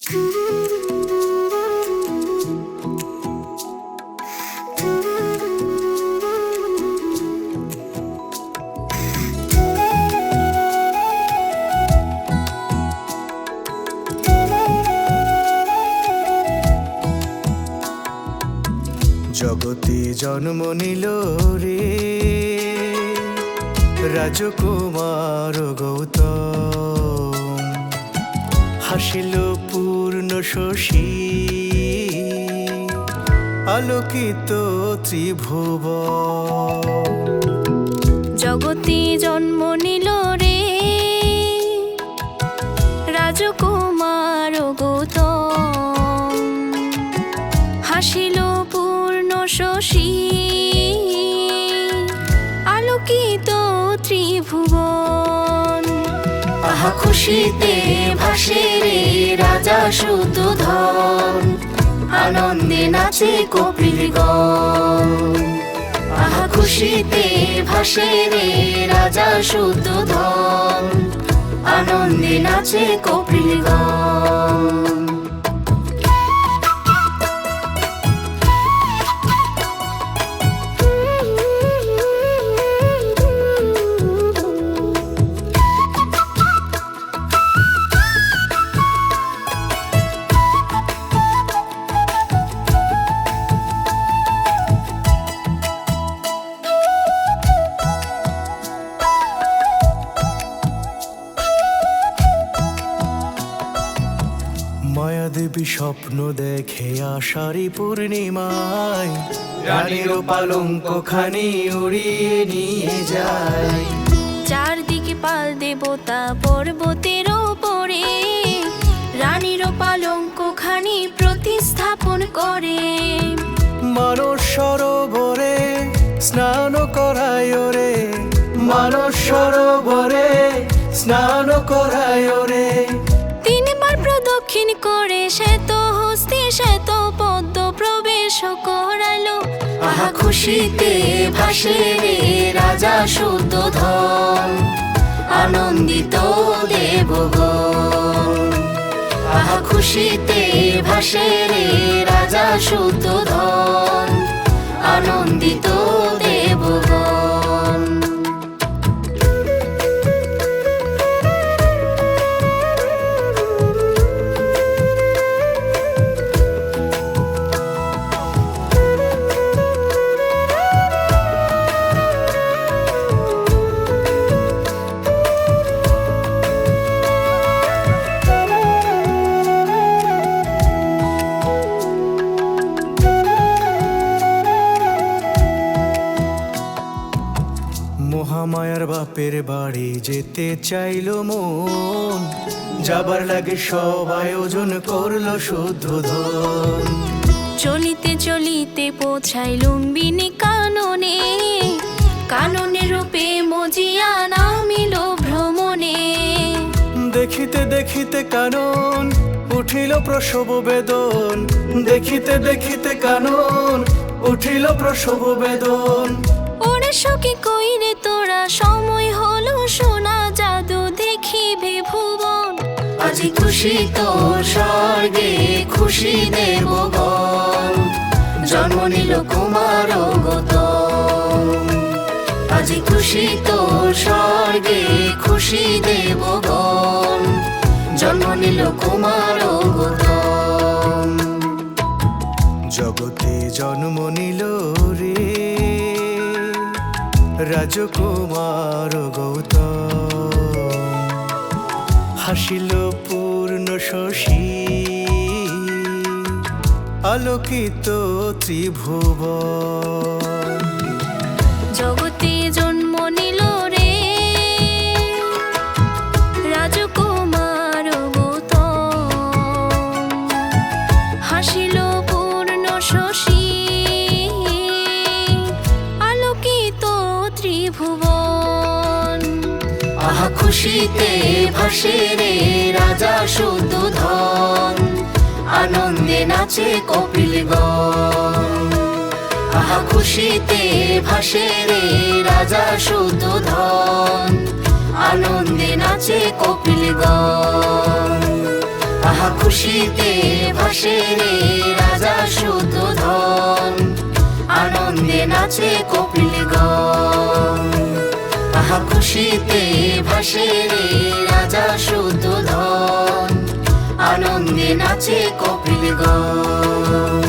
জগতে জন্ম নিল রে রাজকুমার গৌতম, হাসিল পূর্ণ শশী আলোকিত ত্রিভুবন। জগতে জন্ম নিল রে রাজকুমার গৌতম, হাসিল পূর্ণ শশী আলোকিত ত্রিভুবন। আহা খুশিতে ভাসে রে রাজা শুদ্ধোধন, আনন্দে নাচে কপিলগণ। আহা খুশিতে ভাসে রে রাজা শুদ্ধোধন, আনন্দে নাচে কপিলগণ। মায়াদেবী স্বপ্ন দেখে আষাঢ়ী পূর্ণিমায়, রানীর পালঙ্ক খানি উড়িয়ে নিয়ে যায়। চারদিকে পাল দেবতা পর্বতের ওপরে, রানীর পালঙ্ক খানি প্রতিস্থাপন করে। মানস সরোবরে স্নান করায় রে, মানস সরোবরে স্নান করায় রে। তিনবার প্রদক্ষিণ করে শ্বেত হস্তি শ্বেত পদ্ম প্রবেশ করালো। আহা খুশিতে ভাসে রে রাজা শুদ্ধোধন, আনন্দিত দেবগণ। আহা খুশিতে ভাসে রে রাজা শুদ্ধোধন, আনন্দিত দেবগণ। মহামায়ার বাপের বাড়ি যেতে চাইল মন, যাবার লাগে সব আয়োজন করলো শুদ্ধোধন। চলিতে চলিতে পৌঁছাই লুম্বিনী কাননে, কাননে রূপে মজিয়া নামিল ভ্রমণে। দেখিতে দেখিতে কানন উঠিল প্রসব বেদন, দেখিতে দেখিতে কানন উঠিল প্রসব বেদন। ওরে সখী কইরে তোরা, সময় হলো সোনা জাদু দেখিবে ভুবন। আজি খুশি তোর স্বর্গে খুশি দেবগণ, জন্ম নিল কুমার গৌতম। আজি খুশি তোর স্বর্গে খুশি দেবগণ, জন্ম নিল কুমার গৌতম। জগতে জন্ম নিল রে রাজকুমার গৌতম, হাসিল পূর্ণ শশী আলোকিত ত্রিভুবন। জগতে জন্ম নিল রে রাজকুমার গৌতম, হাসিল পূর্ণ শশী আলোকিত ত্রিভুবন। আহা খুশিতে ভাসে রে রাজা শুদ্ধোধন, আনন্দে নাচে কপিলগণ। আহা খুশিতে ভাসে রে রাজা শুদ্ধোধন, আনন্দে নাচে কপিলগণ। আহা আহা খুশিতে ভাসে রে রাজা শুদ্ধোধন আনন্দে নাচে কপিলগণ আহা খুশিতে ভাসে রে রাজা শুদ্ধোধন আনন্দে নাচে কপিলগণ